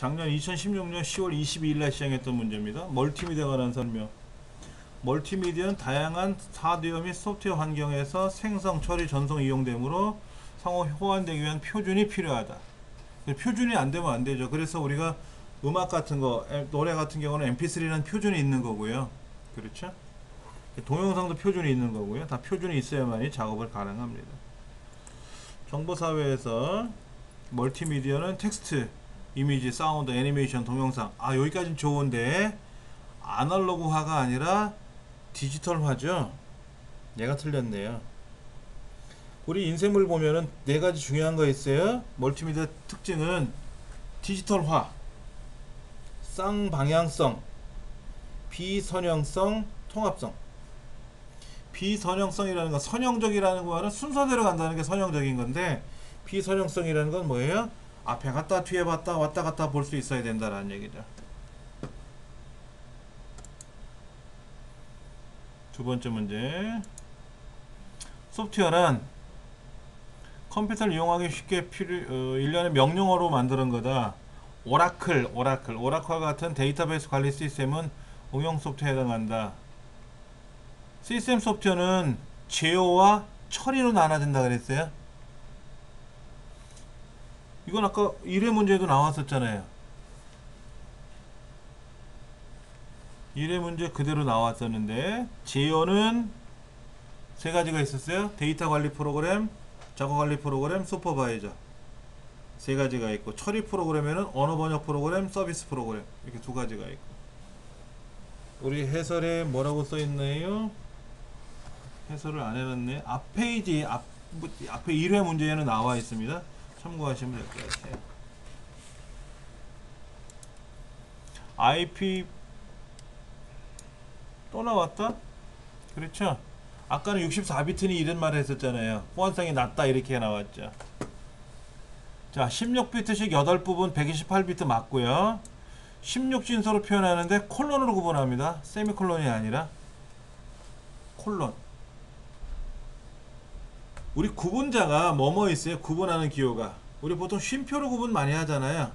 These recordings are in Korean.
작년 2016년 10월 22일 날 시행했던 문제입니다. 멀티미디어에 관한 설명. 멀티미디어는 다양한 하드웨어 및 소프트웨어 환경에서 생성, 처리, 전송, 이용되므로 상호 호환되기 위한 표준이 필요하다. 표준이 안 되면 안 되죠. 그래서 우리가 음악 같은 거, 노래 같은 경우는 mp3라는 표준이 있는 거고요. 그렇죠? 동영상도 표준이 있는 거고요. 다 표준이 있어야만이 작업을 가능합니다. 정보사회에서 멀티미디어는 텍스트, 이미지, 사운드, 애니메이션, 동영상. 여기까지는 좋은데 아날로그화가 아니라 디지털화죠. 얘가 틀렸네요. 우리 인쇄물 보면은 네 가지 중요한 거 있어요. 멀티미디어 특징은 디지털화, 쌍방향성, 비선형성, 통합성. 비선형성이라는 건 선형적이라는 거는 순서대로 간다는 게 선형적인 건데, 비선형성이라는 건 뭐예요? 앞에 갔다 뒤에 봤다 왔다 갔다 볼 수 있어야 된다라는 얘기죠. 두 번째 문제. 소프트웨어란 컴퓨터를 이용하기 쉽게 일련의 명령어로 만드는 거다. 오라클과 같은 데이터베이스 관리 시스템은 응용 소프트웨어에 해당한다. 시스템 소프트웨어는 제어와 처리로 나눠진다 그랬어요. 이건 아까 1회 문제에도 나왔었잖아요. 1회 문제 그대로 나왔었는데, 제어는 세 가지가 있었어요. 데이터 관리 프로그램, 작업 관리 프로그램, 슈퍼바이저. 세 가지가 있고, 처리 프로그램에는 언어 번역 프로그램, 서비스 프로그램. 이렇게 두 가지가 있고. 우리 해설에 뭐라고 써 있나요? 해설을 안 해놨네. 앞 페이지, 앞에 1회 문제에는 나와 있습니다. 참고하시면 될 것 같아요. IP 또 나왔다? 그렇죠? 아까는 64비트니 이런 말을 했었잖아요. 호환성이 낮다 이렇게 나왔죠. 자, 16비트씩 8부분 128비트 맞고요. 16진서로 표현하는데 콜론으로 구분합니다. 세미콜론이 아니라 콜론. 우리 구분자가 뭐뭐 있어요? 구분하는 기호가. 우리 보통 쉼표로 구분 많이 하잖아요.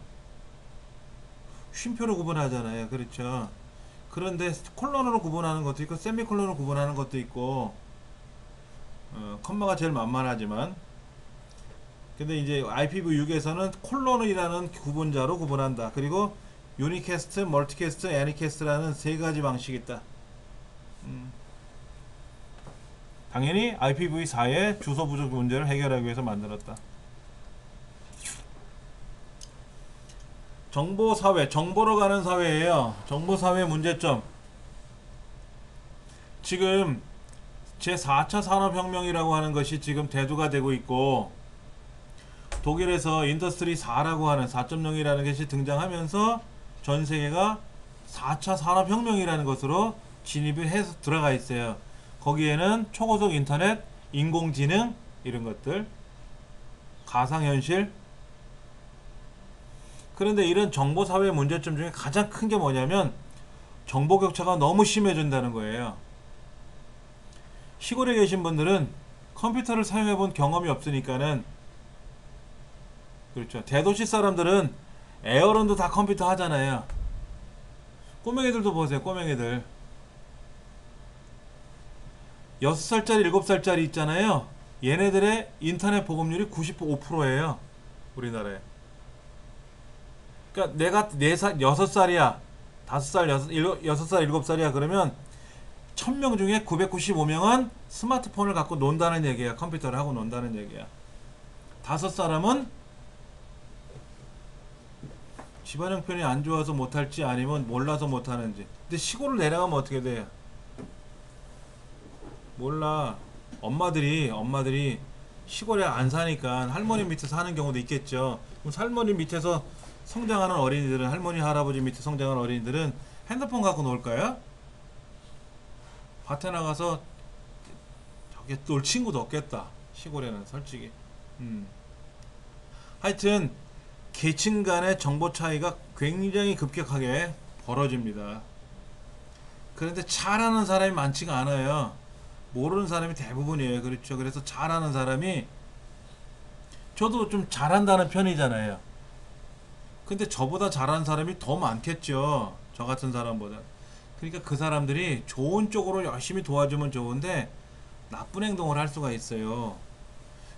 쉼표로 구분하잖아요. 그렇죠? 그런데 콜론으로 구분하는 것도 있고 세미콜론으로 구분하는 것도 있고, 컴마가 제일 만만하지만, 근데 이제 IPv6에서는 콜론이라는 구분자로 구분한다. 그리고 유니캐스트, 멀티캐스트, 애니캐스트라는 세 가지 방식이 있다. 당연히 IPv4의 주소 부족 문제를 해결하기 위해서 만들었다. 정보사회, 정보로 가는 사회예요. 정보사회 문제점. 지금 제4차 산업혁명이라고 하는 것이 지금 대두가 되고 있고, 독일에서 인더스트리 4라고 하는 4.0이라는 것이 등장하면서 전 세계가 4차 산업혁명이라는 것으로 진입을 해서 들어가 있어요. 거기에는 초고속 인터넷, 인공지능 이런 것들, 가상현실. 그런데 이런 정보사회 문제점 중에 가장 큰 게 뭐냐면 정보 격차가 너무 심해진다는 거예요. 시골에 계신 분들은 컴퓨터를 사용해 본 경험이 없으니까는, 그렇죠. 대도시 사람들은 에어런도 다 컴퓨터 하잖아요. 꼬맹이들도 보세요. 꼬맹이들 6살짜리 7살짜리 있잖아요. 얘네들의 인터넷 보급률이 95%예요 우리나라에. 그러니까 내가 4살, 6살이야 5살, 6살, 7살이야 그러면 1000명 중에 995명은 스마트폰을 갖고 논다는 얘기야. 컴퓨터를 하고 논다는 얘기야. 5사람은 집안 형편이 안 좋아서 못할지 아니면 몰라서 못하는지. 근데 시골을 내려가면 어떻게 돼? 몰라. 엄마들이 시골에 안 사니까 할머니 밑에서 하는 경우도 있겠죠. 그럼 할머니 밑에서 성장하는 어린이들은, 할머니 할아버지 밑에 성장하는 어린이들은 핸드폰 갖고 놀까요? 밭에 나가서 저기 놀 친구도 없겠다. 시골에는 솔직히. 하여튼 계층 간의 정보 차이가 굉장히 급격하게 벌어집니다. 그런데 잘하는 사람이 많지가 않아요. 모르는 사람이 대부분이에요. 그렇죠. 그래서 잘하는 사람이, 저도 좀 잘한다는 편이잖아요. 근데 저보다 잘하는 사람이 더 많겠죠. 저 같은 사람보다. 그러니까 그 사람들이 좋은 쪽으로 열심히 도와주면 좋은데 나쁜 행동을 할 수가 있어요.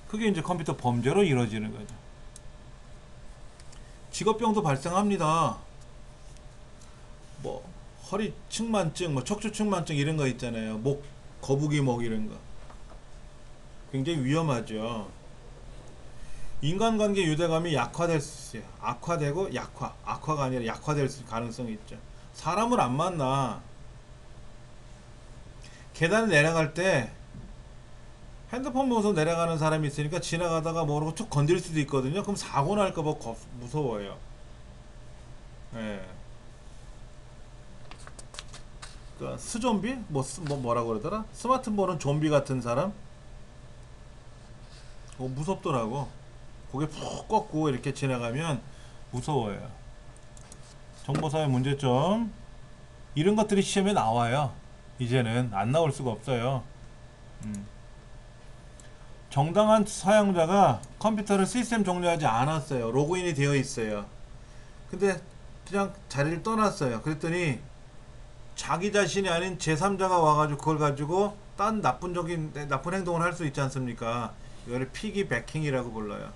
그게 이제 컴퓨터 범죄로 이루어지는 거죠. 직업병도 발생합니다. 뭐 허리 측만증, 뭐 척추 측만증 이런 거 있잖아요. 목 거북이 목 이런 거. 굉장히 위험하죠. 인간관계 유대감이 약화될 수 있어요. 악화되고 악화가 아니라 약화될 가능성이 있죠. 사람을 안 만나. 계단을 내려갈 때 핸드폰 보면서 내려가는 사람이 있으니까 지나가다가 모르고 툭 건들 수도 있거든요. 그럼 사고 날까봐 무서워요. 예. 그러니까 스좀비? 뭐라고 그러더라? 스마트폰은 좀비 같은 사람? 무섭더라고. 고개 푹 꺾고 이렇게 지나가면 무서워요. 정보사회 문제점. 이런 것들이 시험에 나와요. 이제는 안 나올 수가 없어요. 정당한 사용자가 컴퓨터를 시스템 종료하지 않았어요. 로그인이 되어 있어요. 근데 그냥 자리를 떠났어요. 그랬더니 자기 자신이 아닌 제3자가 와가지고 그걸 가지고 딴 나쁜 행동을 할 수 있지 않습니까? 이거를 피기배킹이라고 불러요.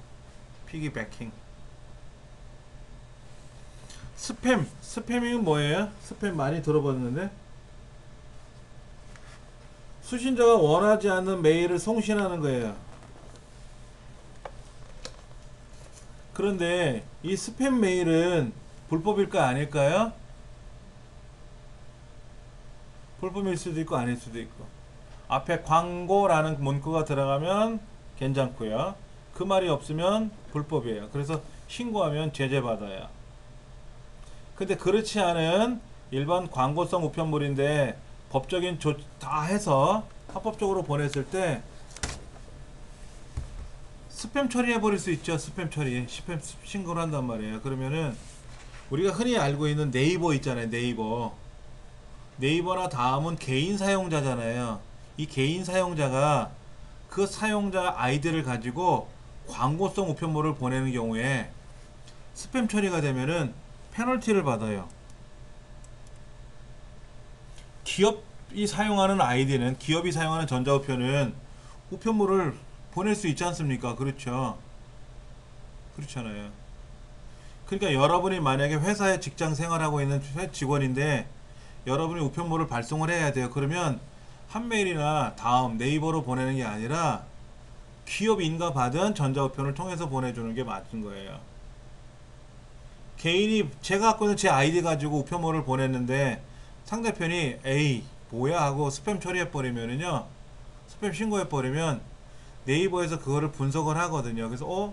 피기배킹. 스팸이 뭐예요? 스팸 많이 들어봤는데, 수신자가 원하지 않는 메일을送신하는 거예요. 그런데 이 스팸 메일은 불법일까 아닐까요? 불법일 수도 있고 아닐 수도 있고. 앞에 광고라는 문구가 들어가면 괜찮고요. 그 말이 없으면 불법이에요. 그래서 신고하면 제재받아요. 근데 그렇지 않은 일반 광고성 우편물인데 법적인 다 해서 합법적으로 보냈을 때 스팸 처리해버릴 수 있죠. 스팸 처리. 스팸 신고를 한단 말이에요. 그러면은 우리가 흔히 알고 있는 네이버 있잖아요. 네이버나 다음은 개인 사용자잖아요. 이 개인 사용자가 그 사용자 아이디를 가지고 광고성 우편물을 보내는 경우에 스팸 처리가 되면은 페널티를 받아요. 기업이 사용하는 아이디는, 기업이 사용하는 전자우편은 우편물을 보낼 수 있지 않습니까? 그렇죠. 그렇잖아요. 그러니까 여러분이 만약에 회사에 직장 생활하고 있는 직원인데 여러분이 우편물을 발송을 해야 돼요. 그러면 한메일이나 다음 네이버로 보내는 게 아니라 기업 인가받은 전자우편을 통해서 보내주는 게 맞는 거예요. 개인이 제가 갖고 있는 제 아이디 가지고 우편물을 보냈는데 상대편이 에이 뭐야 하고 스팸 처리해버리면은요, 스팸 신고해버리면 네이버에서 그거를 분석을 하거든요. 그래서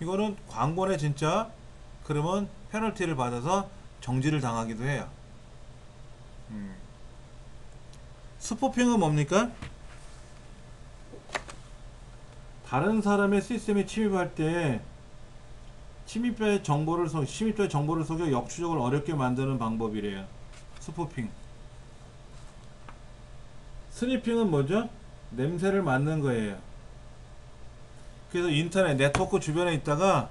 이거는 광고네 진짜. 그러면 페널티를 받아서 정지를 당하기도 해요. 스포핑은 뭡니까? 다른 사람의 시스템에 침입할 때 침입자의 정보를 속여 역추적을 어렵게 만드는 방법이래요. 스포핑. 스니핑은 뭐죠? 냄새를 맡는 거예요. 그래서 인터넷 네트워크 주변에 있다가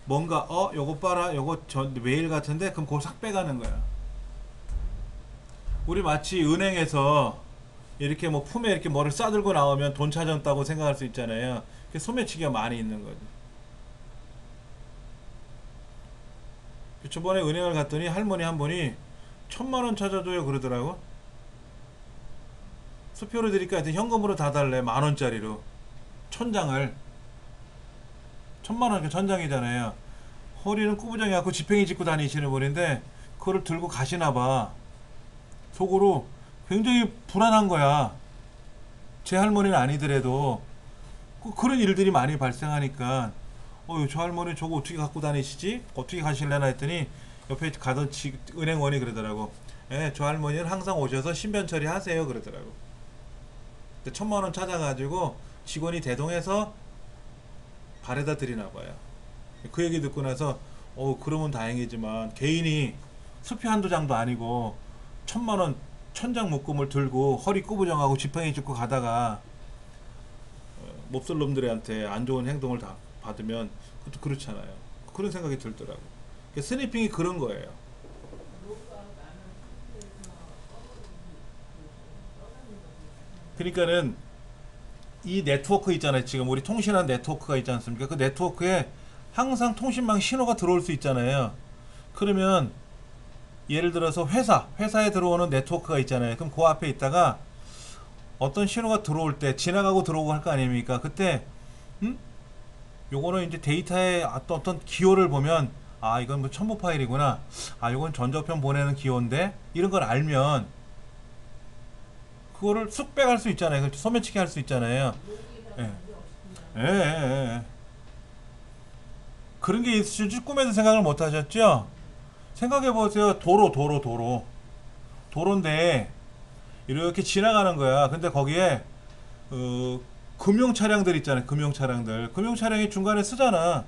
뭔가 요거 봐라, 요거 메일 같은데, 그럼 그걸 싹 빼가는 거야. 우리 마치 은행에서 이렇게 뭐 품에 이렇게 뭐를 싸들고 나오면 돈 찾았다고 생각할 수 있잖아요. 그게 소매치기가 많이 있는 거죠. 저번에 은행을 갔더니 할머니 한 분이 1,000,000원 찾아줘요 그러더라고. 수표로 드릴까 했더니 현금으로 다 달래. 10,000원짜리로 천장을. 1,000,000원 천장이잖아요. 허리는 꾸부정이 갖고 지팽이 짚고 다니시는 분인데 그거를 들고 가시나봐. 속으로 굉장히 불안한 거야. 제 할머니는 아니더라도 그런 일들이 많이 발생하니까 저 할머니 저거 어떻게 갖고 다니시지? 어떻게 가실래나 했더니 옆에 가던 은행원이 그러더라고. 저 할머니는 항상 오셔서 신변 처리하세요 그러더라고. 1,000,000원 찾아가지고 직원이 대동해서 발에다 드리나 봐요. 그 얘기 듣고 나서 그러면 다행이지만 개인이 수표 한두 장도 아니고 1,000,000원 천장 묶음을 들고 허리 꾸부정하고 지팡이 짚고 가다가 몹쓸 놈들한테 안 좋은 행동을 다 받으면 그것도 그렇잖아요. 그런 생각이 들더라고. 스니핑이 그런 거예요. 그러니까는 이 네트워크 있잖아요. 지금 우리 통신한 네트워크가 있지 않습니까? 그 네트워크에 항상 통신망 신호가 들어올 수 있잖아요. 그러면 예를 들어서 회사에 들어오는 네트워크가 있잖아요. 그럼 그 앞에 있다가 어떤 신호가 들어올 때 지나가고 들어오고 할 거 아닙니까? 그때 요거는 이제 데이터의 어떤 기호를 보면 아 이건 뭐 첨부 파일이구나. 아 이건 전저편 보내는 기호인데 이런 걸 알면 그거를 쑥 빼갈 수 있잖아요. 소매치기 할 수 있잖아요. 예. 예, 예, 예. 그런 게 있을지 꿈에도 생각을 못 하셨죠? 생각해 보세요. 도로인데 이렇게 지나가는 거야. 근데 거기에 금융 차량들 있잖아요. 금융 차량이 중간에 쓰잖아.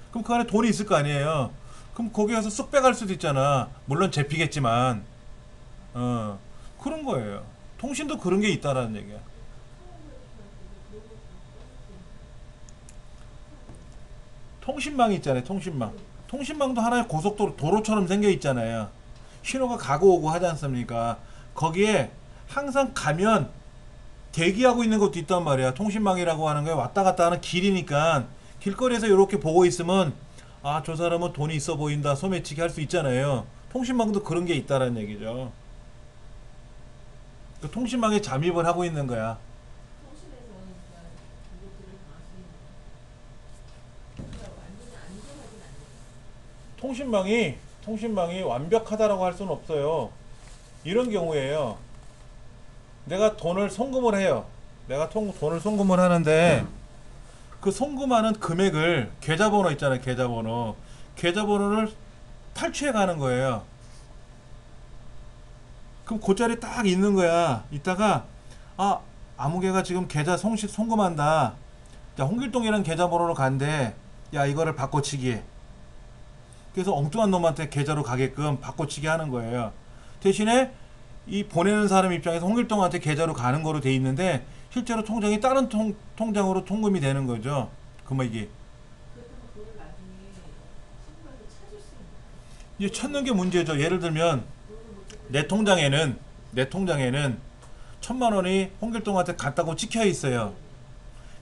그럼 그 안에 돈이 있을 거 아니에요. 그럼 거기 가서 쑥 빼갈 수도 있잖아. 물론 잡히겠지만 그런 거예요. 통신도 그런 게 있다라는 얘기야. 통신망이 있잖아요. 통신망도 하나의 도로처럼 생겨 있잖아요. 신호가 가고 오고 하지 않습니까? 거기에 항상 가면 대기하고 있는 것도 있단 말이야. 통신망이라고 하는 거에 왔다 갔다 하는 길이니까 길거리에서 이렇게 보고 있으면 아, 저 사람은 돈이 있어 보인다. 소매치기 할 수 있잖아요. 통신망도 그런 게 있다라는 얘기죠. 그 통신망에 잠입을 하고 있는 거야. 통신망이 완벽하다라고 할 수는 없어요. 이런 경우에요. 내가 돈을 송금을 해요. 돈을 송금을 하는데 그 송금하는 금액을 계좌번호 있잖아요. 계좌번호를 탈취해 가는 거예요. 그럼 그 자리에 딱 있는 거야. 이따가 아무개가 지금 계좌 송금한다. 자, 홍길동이라는 계좌번호로 간대. 야, 이거를 바꿔치기 해. 그래서 엉뚱한 놈한테 계좌로 가게끔 바꿔치기 하는 거예요. 대신에 이 보내는 사람 입장에서 홍길동한테 계좌로 가는 거로 돼 있는데 실제로 통장이 다른 통장으로 통금이 되는 거죠. 금액이. 이제 찾는 게 문제죠. 예를 들면 내 통장에는 1,000만 원이 홍길동한테 갔다고 찍혀 있어요.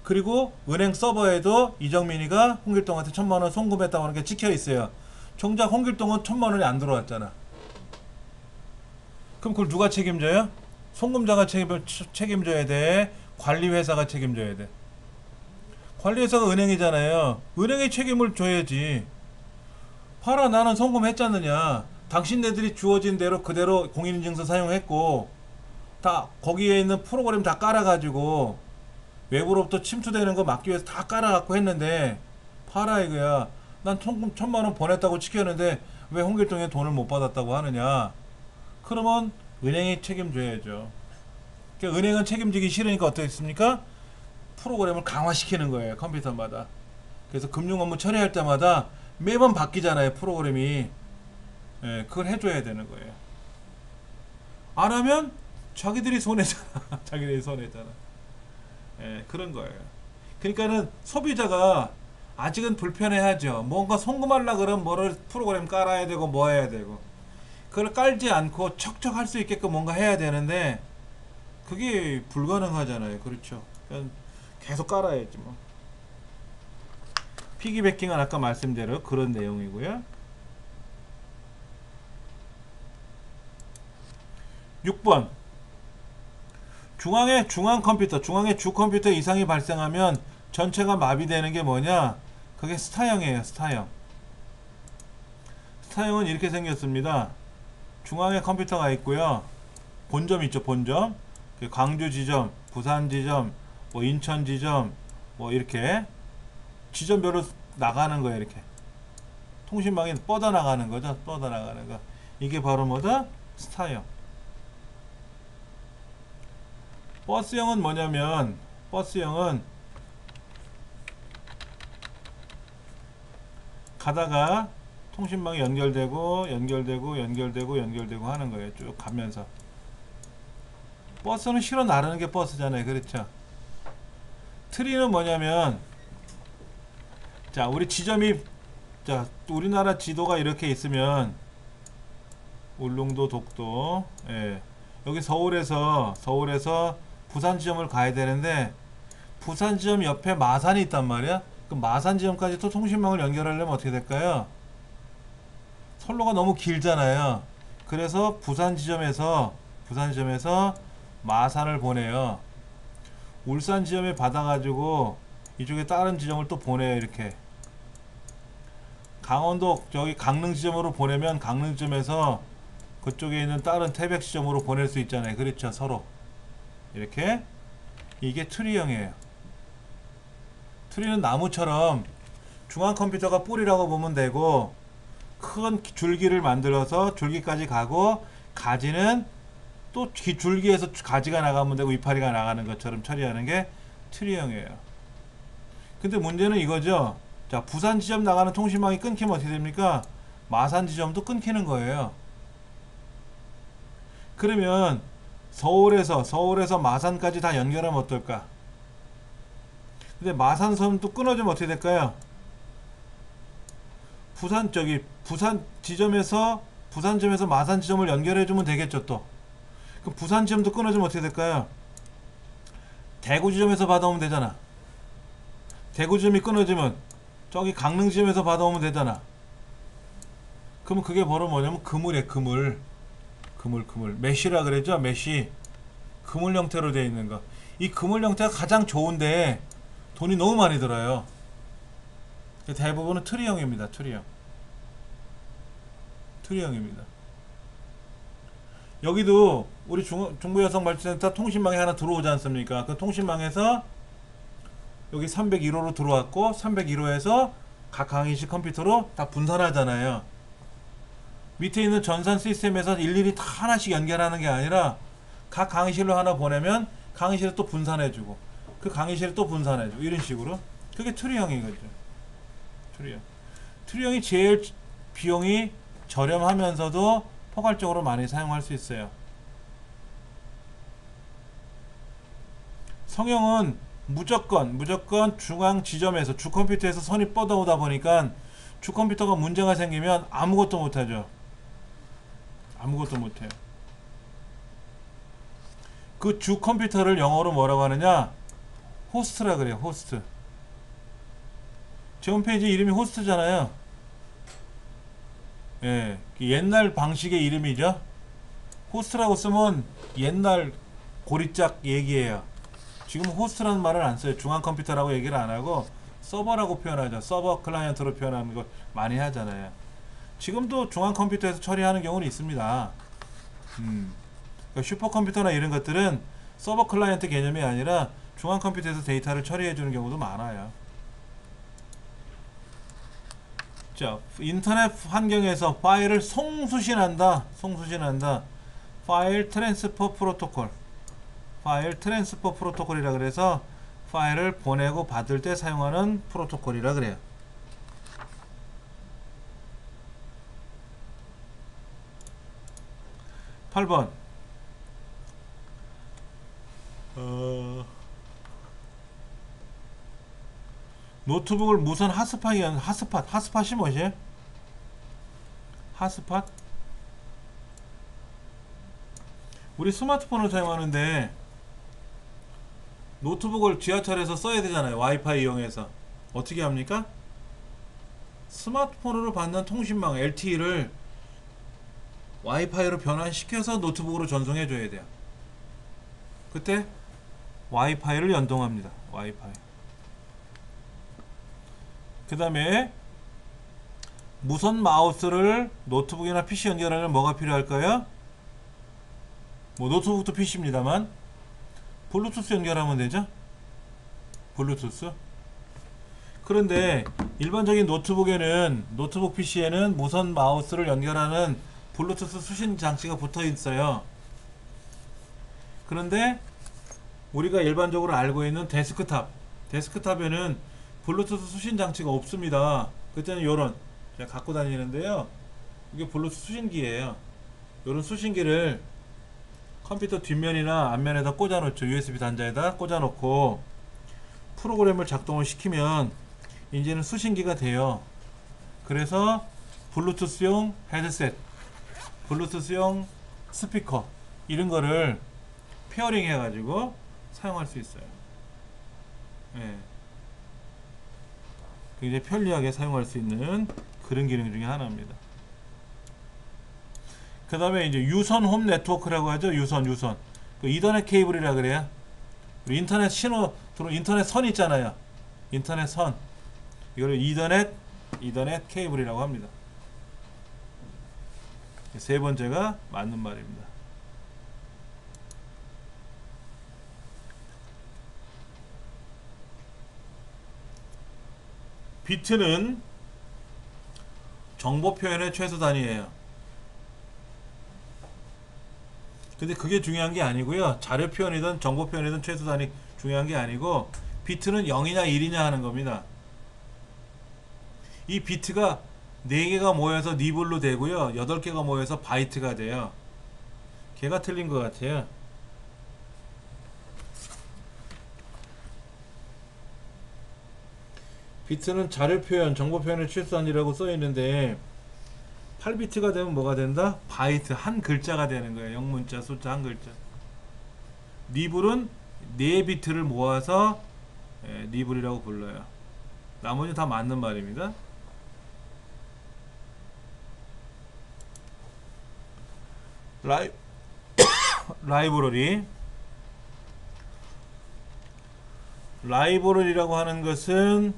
그리고 은행 서버에도 이정민이가 홍길동한테 1,000만 원 송금했다고 하는 게 찍혀 있어요. 정작 홍길동은 1,000만 원이 안 들어왔잖아. 그럼 그걸 누가 책임져요? 송금자가 책임져야 돼? 관리회사가 책임져야 돼? 관리회사가 은행이잖아요. 은행이 책임을 져야지. 봐라, 나는 송금했잖느냐. 당신네들이 주어진 대로 그대로 공인인증서 사용했고 다 거기에 있는 프로그램 다 깔아가지고 외부로부터 침투되는 거 막기 위해서 다 깔아갖고 했는데 봐라 이거야. 난 송금 1,000만 원 보냈다고 찍혔는데 왜 홍길동에 돈을 못 받았다고 하느냐. 그러면 은행이 책임져야죠. 그러니까 은행은 책임지기 싫으니까 어떻겠습니까? 프로그램을 강화시키는 거예요. 컴퓨터마다. 그래서 금융 업무 처리할 때마다 매번 바뀌잖아요. 프로그램이. 예, 그걸 해줘야 되는 거예요. 안 하면 자기들이 손해잖아. 자기들이 손해잖아. 예, 그런 거예요. 그러니까는 소비자가 아직은 불편해하죠. 뭔가 송금하려 그러면 뭐를 프로그램 깔아야 되고 뭐 해야 되고. 그걸 깔지 않고 척척 할 수 있게끔 뭔가 해야 되는데 그게 불가능하잖아요. 그렇죠. 계속 깔아야지 뭐. 피기백킹은 아까 말씀대로 그런 내용이고요. 6번 중앙의 주 컴퓨터 이상이 발생하면 전체가 마비되는 게 뭐냐? 그게 스타형이에요. 스타형은 이렇게 생겼습니다. 중앙에 컴퓨터가 있고요. 본점 있죠. 본점. 광주 지점, 부산 지점, 뭐 인천 지점, 뭐 이렇게 지점별로 나가는 거예요. 이렇게 통신망이 뻗어나가는 거죠. 뻗어나가는 거. 이게 바로 뭐다? 스타형. 버스형은 뭐냐면 버스형은 가다가 통신망이 연결되고 하는 거예요. 쭉 가면서. 버스는 실어 나르는 게 버스잖아요. 그렇죠. 트리는 뭐냐면 자, 우리 지점이 자, 우리나라 지도가 이렇게 있으면 울릉도, 독도, 예. 여기 서울에서 부산 지점을 가야 되는데 부산 지점 옆에 마산이 있단 말이야. 그 마산 지점까지 또 통신망을 연결하려면 어떻게 될까요? 선로가 너무 길잖아요. 그래서 부산 지점에서 마산을 보내요. 울산 지점에 받아가지고 이쪽에 다른 지점을 또 보내요. 이렇게 강원도 저기 강릉 지점으로 보내면 강릉 지점에서 그쪽에 있는 다른 태백 지점으로 보낼 수 있잖아요. 그렇죠. 서로 이렇게. 이게 트리형이에요. 트리는 나무처럼 중앙 컴퓨터가 뿌리라고 보면 되고, 큰 줄기를 만들어서 줄기까지 가고, 가지는 또 줄기에서 가지가 나가면 되고 이파리가 나가는 것처럼 처리하는 게 트리형이에요. 근데 문제는 이거죠. 자, 부산 지점 나가는 통신망이 끊기면 어떻게 됩니까? 마산 지점도 끊기는 거예요. 그러면 서울에서 마산까지 다 연결하면 어떨까? 근데 마산선도 끊어지면 어떻게 될까요? 부산 지점에서 마산 지점을 연결해주면 되겠죠. 또 그럼 부산 지점도 끊어지면 어떻게 될까요? 대구 지점에서 받아오면 되잖아. 대구 지점이 끊어지면 저기 강릉 지점에서 받아오면 되잖아. 그러면 그게 바로 뭐냐면 그물이에요. 그물. 메쉬라 그랬죠. 메쉬. 그물 형태로 되어 있는 거. 이 그물 형태가 가장 좋은데 돈이 너무 많이 들어요. 대부분은 트리형입니다. 트리형입니다. 여기도 우리 중부여성발전센터 통신망에 하나 들어오지 않습니까? 그 통신망에서 여기 301호로 들어왔고 301호에서 각 강의실 컴퓨터로 다 분산하잖아요. 밑에 있는 전산 시스템에서 일일이 다 하나씩 연결하는 게 아니라 각 강의실로 하나 보내면 강의실에 또 분산해주고 그 강의실에 또 분산해주고 이런 식으로. 그게 트리형이거죠. 트리형이 제일 비용이 저렴하면서도 포괄적으로 많이 사용할 수 있어요. 성형은 무조건 중앙 지점에서 주컴퓨터에서 선이 뻗어오다 보니까 주컴퓨터가 문제가 생기면 아무것도 못하죠. 아무것도 못해요. 그 주컴퓨터를 영어로 뭐라고 하느냐? 호스트라 그래요. 호스트. 제 홈페이지 이름이 호스트잖아요. 예, 옛날 방식의 이름이죠. 호스트라고 쓰면 옛날 고리짝 얘기예요. 지금 호스트라는 말을 안 써요. 중앙 컴퓨터라고 얘기를 안 하고 서버라고 표현하죠. 서버 클라이언트로 표현하는 거 많이 하잖아요. 지금도 중앙 컴퓨터에서 처리하는 경우는 있습니다. 그러니까 슈퍼컴퓨터나 이런 것들은 서버 클라이언트 개념이 아니라 중앙 컴퓨터에서 데이터를 처리해 주는 경우도 많아요. 자, 인터넷 환경에서 파일을 송수신한다. 파일 트랜스퍼 프로토콜이라 그래서 파일을 보내고 받을 때 사용하는 프로토콜이라 그래요. (8번) 노트북을 무선 핫스팟이 뭐지? 핫스팟? 우리 스마트폰을 사용하는데 노트북을 지하철에서 써야 되잖아요. 와이파이 이용해서. 어떻게 합니까? 스마트폰으로 받는 통신망 LTE를 와이파이로 변환시켜서 노트북으로 전송해 줘야 돼요. 그때 와이파이를 연동합니다. 와이파이. 그 다음에 무선 마우스를 노트북이나 PC 연결하려면 뭐가 필요할까요? 뭐 노트북도 PC입니다만 블루투스 연결하면 되죠. 블루투스. 그런데 일반적인 노트북 PC에는 무선 마우스를 연결하는 블루투스 수신 장치가 붙어 있어요. 그런데 우리가 일반적으로 알고 있는 데스크탑에는 블루투스 수신 장치가 없습니다. 그때는 요런 제가 갖고 다니는데요. 이게 블루투스 수신기예요. 요런 수신기를 컴퓨터 뒷면이나 앞면에다 꽂아 놓죠. USB 단자에다 꽂아 놓고 프로그램을 작동을 시키면 이제는 수신기가 돼요. 그래서 블루투스용 헤드셋, 블루투스용 스피커 이런 거를 페어링 해가지고 사용할 수 있어요. 예. 굉장히 편리하게 사용할 수 있는 그런 기능 중에 하나입니다. 그 다음에 이제 유선 홈 네트워크라고 하죠. 유선. 그 이더넷 케이블이라 그래요. 우리 인터넷 신호, 인터넷 선 있잖아요. 인터넷 선. 이거를 이더넷 케이블이라고 합니다. 세 번째가 맞는 말입니다. 비트는 정보 표현의 최소 단위예요. 근데 그게 중요한 게 아니고요. 자료 표현이든 정보 표현이든 최소 단위 중요한 게 아니고 비트는 0이냐 1이냐 하는 겁니다. 이 비트가 4개가 모여서 니블로 되고요. 8개가 모여서 바이트가 돼요. 걔가 틀린 것 같아요. 비트는 자료 표현, 정보 표현의 최소 단위라고 써 있는데 8비트가 되면 뭐가 된다? 바이트, 한 글자가 되는 거예요. 영문자, 숫자 한 글자. 니블은 4비트를 모아서 니블이라고 불러요. 나머지 다 맞는 말입니다. 라이브러리라고 하는 것은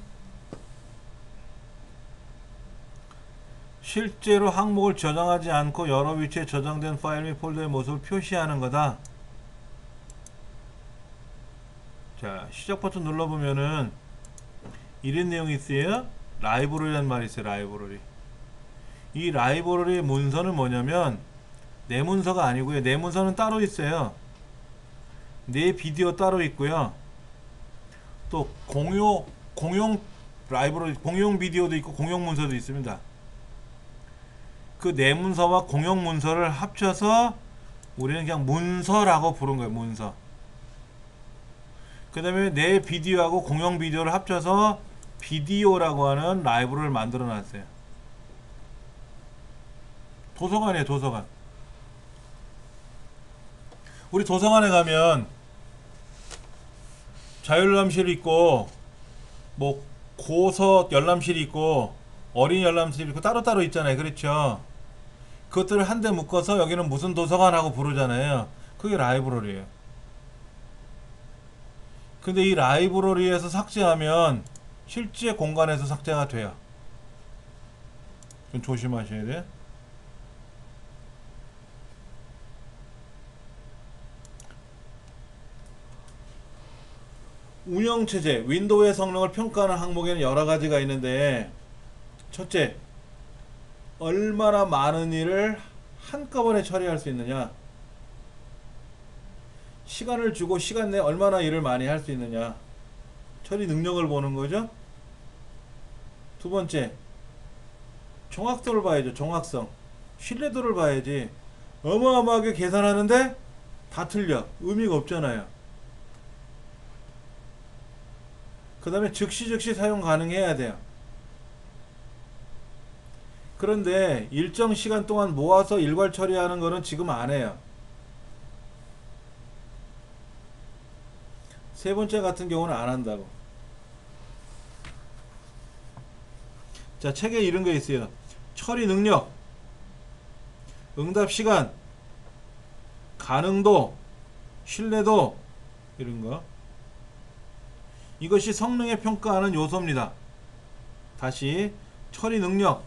실제로 항목을 저장하지 않고 여러 위치에 저장된 파일 및 폴더의 모습을 표시하는 거다. 자, 시작 버튼 눌러보면은 이런 내용이 있어요. 라이브러리라는 말이 있어요. 라이브러리. 이 라이브러리의 문서는 뭐냐면 내 문서가 아니고요. 내 문서는 따로 있어요. 내 비디오 따로 있고요. 또 공용 라이브러리, 공용 비디오도 있고 공용 문서도 있습니다. 그 내 문서와 공용 문서를 합쳐서 우리는 그냥 문서라고 부른 거예요. 문서. 그 다음에 내 비디오하고 공용 비디오를 합쳐서 비디오라고 하는 라이브러리를 만들어 놨어요. 도서관이에요. 도서관. 우리 도서관에 가면 자율열람실이 있고 뭐 고서 열람실이 있고 어린이 열람실이 있고 따로따로 있잖아요. 그렇죠? 그것들을 한데 묶어서 여기는 무슨 도서관하고 부르잖아요. 그게 라이브러리예요. 근데 이 라이브러리에서 삭제하면 실제 공간에서 삭제가 돼요. 좀 조심하셔야 돼요. 운영체제, 윈도우의 성능을 평가하는 항목에는 여러 가지가 있는데, 첫째, 얼마나 많은 일을 한꺼번에 처리할 수 있느냐. 시간을 주고 시간 내에 얼마나 일을 많이 할 수 있느냐. 처리 능력을 보는 거죠. 두 번째, 정확도를 봐야죠. 정확성. 신뢰도를 봐야지. 어마어마하게 계산하는데 다 틀려. 의미가 없잖아요. 그 다음에 즉시 사용 가능해야 돼요. 그런데 일정 시간 동안 모아서 일괄 처리하는 거는 지금 안 해요. 세 번째 같은 경우는 안 한다고. 자, 책에 이런 거 있어요. 처리 능력, 응답 시간, 가능도, 신뢰도, 이런 거. 이것이 성능에 평가하는 요소입니다. 다시 처리 능력,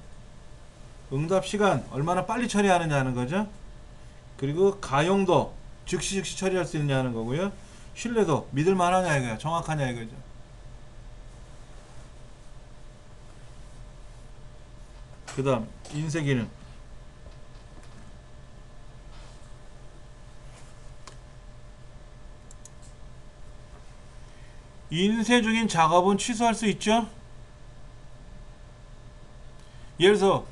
응답 시간, 얼마나 빨리 처리하느냐 하는 거죠. 그리고 가용도, 즉시 처리할 수 있느냐 하는 거고요. 신뢰도, 믿을만하냐 이거야, 정확하냐 이거죠. 그 다음 인쇄 기능. 인쇄 중인 작업은 취소할 수 있죠. 예를 들어서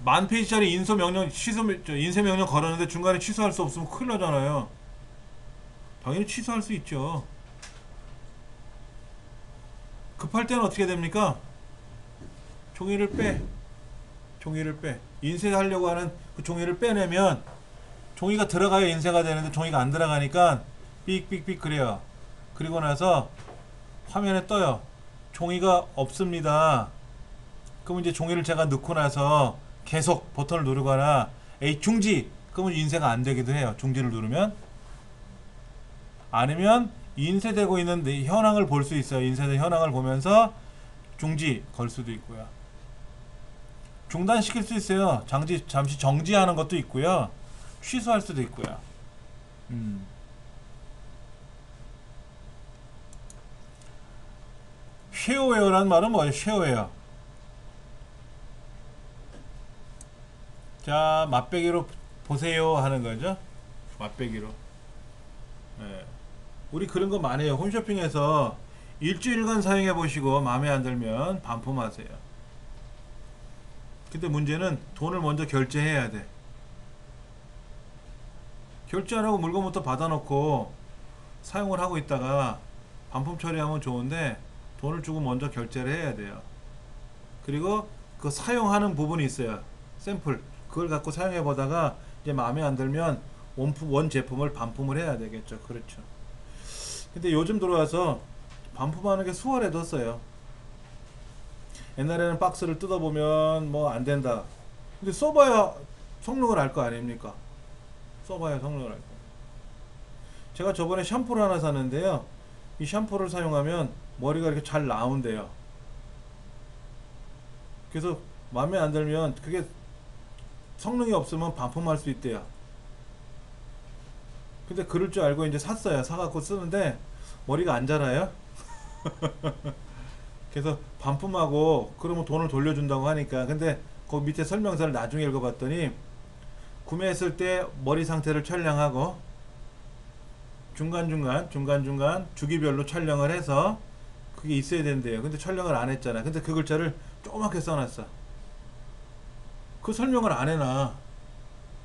만 페이지짜리 인쇄 명령 걸었는데 중간에 취소할 수 없으면 큰일 나잖아요. 당연히 취소할 수 있죠. 급할 때는 어떻게 됩니까? 종이를 빼. 종이를 빼. 인쇄하려고 하는 그 종이를 빼내면 종이가 들어가야 인쇄가 되는데 종이가 안 들어가니까 삑삑삑 그래요. 그리고 나서 화면에 떠요. 종이가 없습니다. 그럼 이제 종이를 제가 넣고 나서 계속 버튼을 누르거나 에이 중지! 그러면 인쇄가 안 되기도 해요. 중지를 누르면. 아니면 인쇄되고 있는 현황을 볼 수 있어요. 인쇄된 현황을 보면서 중지 걸 수도 있고요. 중단시킬 수 있어요. 잠시 정지하는 것도 있고요. 취소할 수도 있고요. 쉐어웨어라는 말은 뭐예요? 쉐어웨어. 자, 맛배기로 보세요 하는 거죠. 맛배기로. 네. 우리 그런 거 많이 해요. 홈쇼핑에서 일주일간 사용해 보시고 마음에 안 들면 반품하세요. 근데 문제는 돈을 먼저 결제해야 돼. 결제 안 하고 물건부터 받아놓고 사용을 하고 있다가 반품 처리하면 좋은데 돈을 주고 먼저 결제를 해야 돼요. 그리고 그 사용하는 부분이 있어요. 샘플. 그걸 갖고 사용해 보다가 이제 마음에 안 들면 원 제품을 반품을 해야 되겠죠. 그렇죠. 근데 요즘 들어와서 반품하는 게 수월해졌어요. 옛날에는 박스를 뜯어보면 뭐 안 된다. 근데 써봐야 성능을 알 거 아닙니까? 써봐야 성능을 알 거. 제가 저번에 샴푸를 하나 샀는데요. 이 샴푸를 사용하면 머리가 이렇게 잘 나온대요. 그래서 마음에 안 들면 그게 성능이 없으면 반품할 수 있대요. 근데 그럴 줄 알고 이제 샀어요. 사갖고 쓰는데 머리가 안 자라요. 그래서 반품하고 그러면 돈을 돌려준다고 하니까. 근데 그 밑에 설명서를 나중에 읽어봤더니 구매했을 때 머리 상태를 촬영하고 중간중간 주기별로 촬영을 해서 그게 있어야 된대요. 근데 촬영을 안 했잖아. 근데 그 글자를 조그맣게 써놨어. 그 설명을 안 해놔.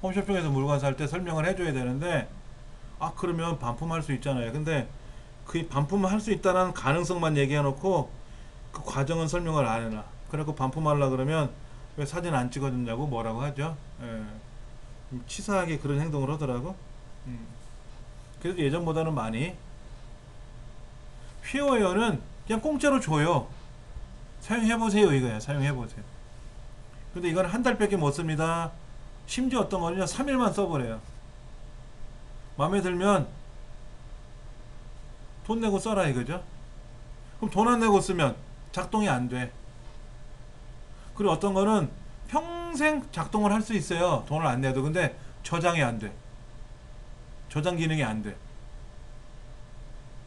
홈쇼핑에서 물건 살 때 설명을 해줘야 되는데 아 그러면 반품할 수 있잖아요. 근데 그 반품할 수 있다는 가능성만 얘기해놓고 그 과정은 설명을 안 해놔. 그래갖고 반품하려고 그러면 왜 사진 안 찍어줬냐고 뭐라고 하죠. 예. 치사하게 그런 행동을 하더라고. 그래도 예전보다는 많이. 쉐어웨어는 그냥 공짜로 줘요. 사용해보세요 이거야. 사용해보세요. 근데 이건 한 달밖에 못 씁니다. 심지어 어떤 거는요 3일만 써버려요. 마음에 들면 돈 내고 써라 이거죠. 그럼 돈 안 내고 쓰면 작동이 안 돼. 그리고 어떤 거는 평생 작동을 할 수 있어요. 돈을 안 내도. 근데 저장이 안 돼. 저장 기능이 안 돼.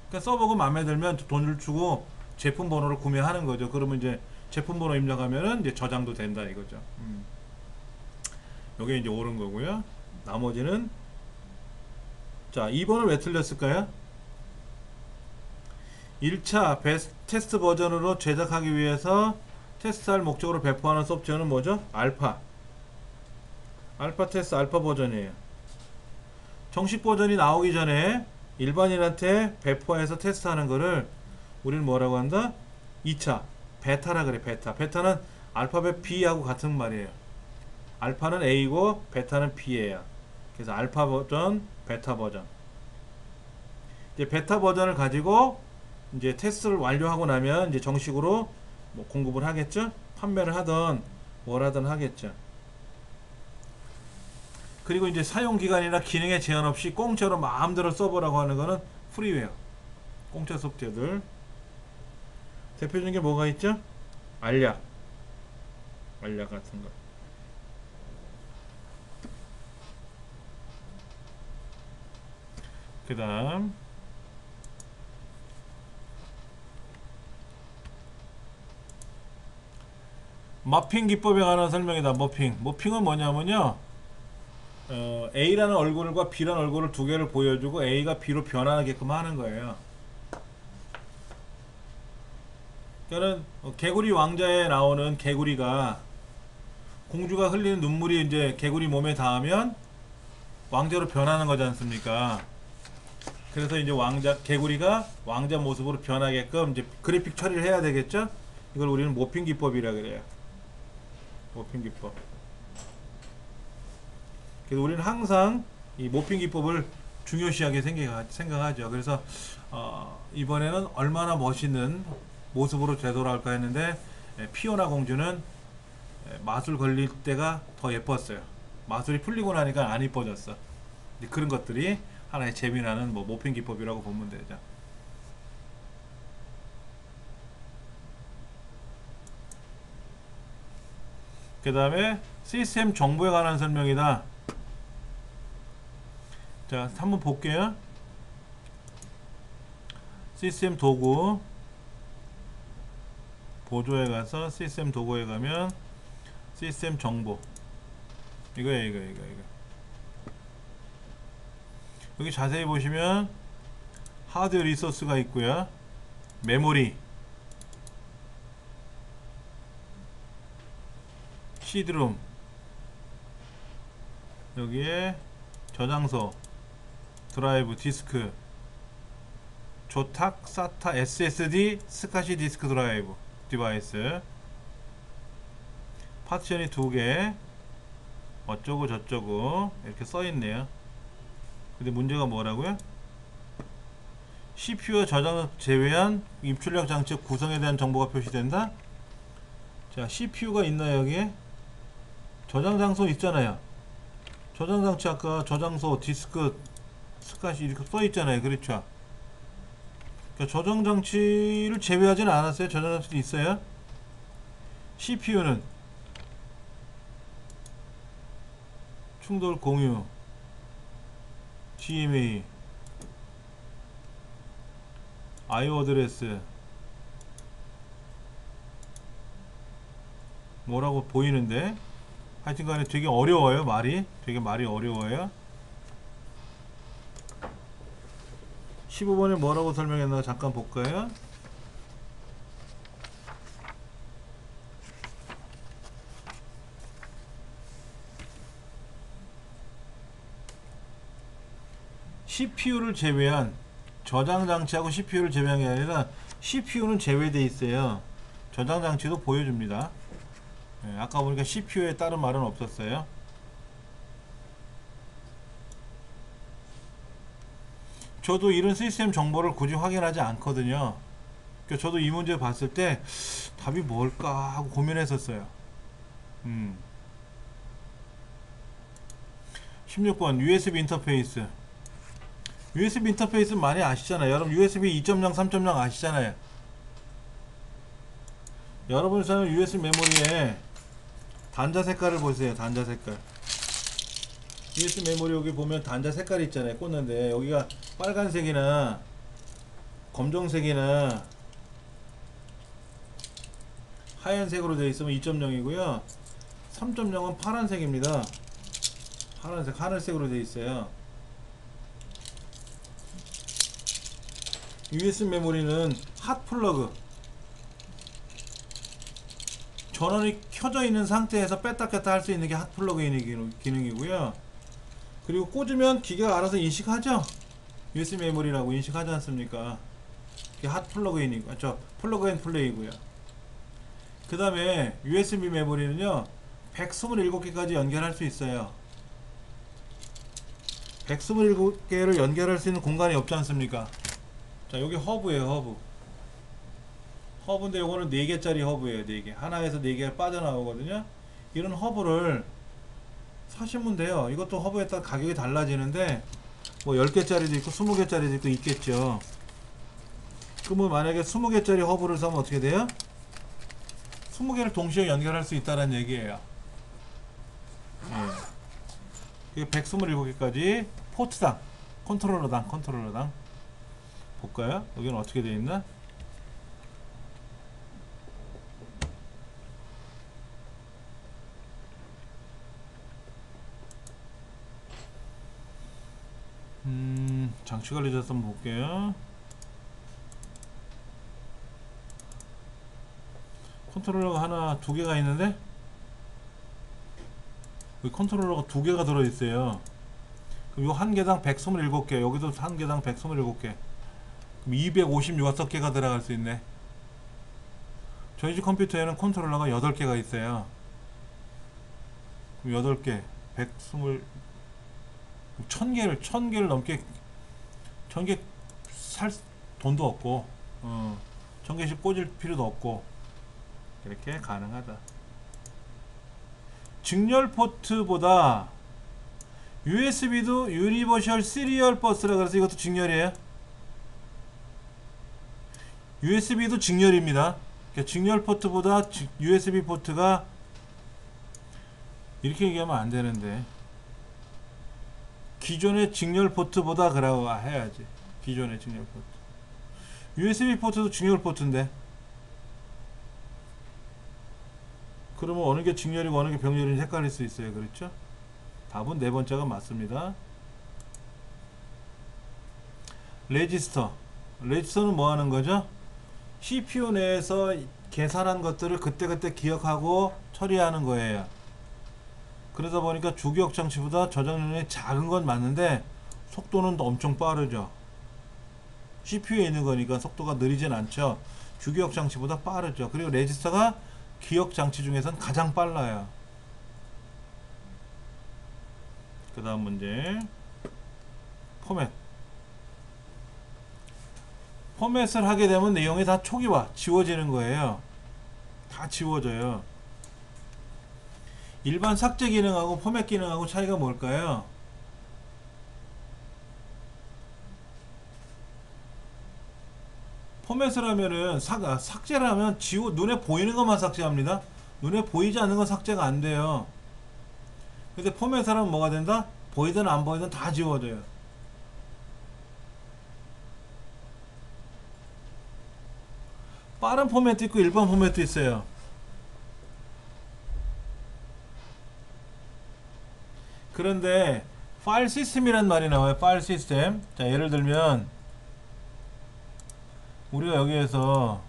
그러니까 써보고 마음에 들면 돈을 주고 제품 번호를 구매하는 거죠. 그러면 이제 제품 번호 입력하면은 이제 저장도 된다 이거죠. 요게 이제 옳은 거고요. 나머지는 자 2번을 왜 틀렸을까요? 1차 테스트 버전으로 제작하기 위해서 테스트할 목적으로 배포하는 소프트웨어는 뭐죠? 알파 테스트 알파 버전이에요. 정식 버전이 나오기 전에 일반인한테 배포해서 테스트하는 거를 우리는 뭐라고 한다? 2차 베타라 그래. 베타는 알파벳 B하고 같은 말이에요. 알파는 A고 베타는 B예요. 그래서 알파 버전, 베타 버전. 이제 베타 버전을 가지고 이제 테스트를 완료하고 나면 이제 정식으로 뭐 공급을 하겠죠? 판매를 하든 뭘 하든 하겠죠. 그리고 이제 사용 기간이나 기능에 제한 없이 공짜로 마음대로 써보라고 하는 거는 프리웨어. 공짜 소프트웨어들. 대표적인 게 뭐가 있죠? 알약 같은 거. 그 다음 머핑 기법에 관한 설명이다. 머핑은 뭐냐면요 A라는 얼굴과 B라는 얼굴을 두 개를 보여주고 A가 B로 변하게끔 하는 거예요. 그러니까는 개구리 왕자에 나오는 개구리가 공주가 흘리는 눈물이 이제 개구리 몸에 닿으면 왕자로 변하는 거지 않습니까? 그래서 이제 개구리가 왕자 모습으로 변하게끔 이제 그래픽 처리를 해야 되겠죠? 이걸 우리는 모핑 기법이라 그래요. 모핑 기법. 그래서 우리는 항상 이 모핑 기법을 중요시하게 생각하죠. 그래서 이번에는 얼마나 멋있는 모습으로 되돌아올까 했는데 피오나 공주는 마술 걸릴 때가 더 예뻤어요. 마술이 풀리고 나니까 안 이뻐졌어. 그런 것들이 하나의 재미나는 뭐 모핑 기법이라고 보면 되죠. 그 다음에 시스템 정보에 관한 설명이다. 자, 한번 볼게요. 시스템 도구 보조에 가서 시스템 도구에 가면 시스템 정보 이거야 이거. 여기 자세히 보시면 하드웨어 리소스가 있고요. 메모리, CD롬, 여기에 저장소, 드라이브, 디스크, 조탁, 사타, SSD, 스카시 디스크 드라이브, 디바이스, 파티션이 2개, 어쩌고 저쩌고 이렇게 써있네요. 근데 문제가 뭐라고요? CPU와 저장 제외한 입출력 장치 구성에 대한 정보가 표시된다. 자, CPU가 있나요? 여기에 저장 장소 있잖아요. 저장 장치 아까 저장소, 디스크, 스카시 이렇게 써 있잖아요. 그렇죠? 그러니까 저장 장치를 제외하지는 않았어요. 저장 장치도 있어요. CPU는 충돌 공유, GMA, IO 어드레스 뭐라고 보이는데 하여튼간에 되게 어려워요. 말이 어려워요. 15번에 뭐라고 설명했나 잠깐 볼까요? CPU를 제외한 저장 장치하고 CPU를 제외한 게 아니라 CPU는 제외되어 있어요. 저장 장치도 보여줍니다. 네, 아까 보니까 CPU에 따른 말은 없었어요. 저도 이런 시스템 정보를 굳이 확인하지 않거든요. 그러니까 저도 이 문제 봤을 때 답이 뭘까 하고 고민했었어요. 16번 USB 인터페이스. USB 인터페이스 많이 아시잖아요. 여러분 USB 2.0, 3.0 아시잖아요. 여러분이 사는 USB 메모리에 단자 색깔을 보세요. 단자 색깔. USB 메모리 여기 보면 단자 색깔이 있잖아요. 꽂는데 여기가 빨간색이나 검정색이나 하얀색으로 되어 있으면 2.0이고요 3.0은 파란색입니다. 파란색, 하늘색으로 되어 있어요. USB 메모리는 핫 플러그, 전원이 켜져 있는 상태에서 뺐다 꼈다 할 수 있는 게 핫 플러그인의 기능이고요. 그리고 꽂으면 기계가 알아서 인식하죠. USB 메모리라고 인식하지 않습니까? 그게 핫 플러그인이고, 플러그 앤 플레이고요. 그 다음에 USB 메모리는요 127개까지 연결할 수 있어요. 127개를 연결할 수 있는 공간이 없지 않습니까? 자, 여기 허브예요. 허브인데 요거는 4개짜리 허브예요. 4개. 하나에서 4개가 빠져나오거든요. 이런 허브를 사시면 돼요. 이것도 허브에 따라 가격이 달라지는데 뭐 10개짜리도 있고 20개짜리도 있고 있겠죠. 그러면 만약에 20개짜리 허브를 사면 어떻게 돼요? 20개를 동시에 연결할 수 있다는 얘기예요. 이게 127개까지 포트당, 컨트롤러당 볼까요? 여기는 어떻게 되어 있나? 장치 관리자 한번 볼게요. 컨트롤러가 하나, 2개가 있는데 여기 컨트롤러가 2개가 들어있어요. 그럼 요 한 개당 127개, 여기도 한 개당 127개, 그럼 256개가 들어갈 수 있네. 저희 집 컴퓨터에는 컨트롤러가 8개가 있어요. 8개 120 1000개를 넘게 1000개 살 돈도 없고 1000개씩 꽂을 필요도 없고 이렇게 가능하다. 직렬 포트보다 USB도 유니버셜 시리얼 버스라 그래서 이것도 직렬이에요. USB도 직렬입니다. 그러니까 직렬 포트보다 USB 포트가 이렇게 얘기하면 안 되는데 기존의 직렬 포트보다 그라고 해야지. 기존의 직렬 포트. USB 포트도 직렬 포트인데 그러면 어느 게 직렬이고 어느 게 병렬인지 헷갈릴 수 있어요. 그렇죠? 답은 네 번째가 맞습니다. 레지스터는 뭐 하는 거죠? CPU 내에서 계산한 것들을 그때그때 기억하고 처리하는 거예요. 그러다 보니까 주기억 장치보다 저장량이 작은 건 맞는데 속도는 엄청 빠르죠. CPU에 있는 거니까 속도가 느리진 않죠. 주기억 장치보다 빠르죠. 그리고 레지스터가 기억 장치 중에선 가장 빨라요. 그 다음 문제 포맷을 하게 되면 내용이 다 초기화 지워지는 거예요. 다 지워져요. 일반 삭제 기능하고 포맷 기능하고 차이가 뭘까요? 포맷을 하면은 삭제를 하면 눈에 보이는 것만 삭제합니다. 눈에 보이지 않는 건 삭제가 안 돼요. 근데 포맷을 하면 뭐가 된다? 보이든 안 보이든 다 지워져요. 빠른 포맷도 있고 일반 포맷도 있어요. 그런데 파일 시스템이란 말이 나와요. 파일 시스템. 자, 예를 들면 우리가 여기에서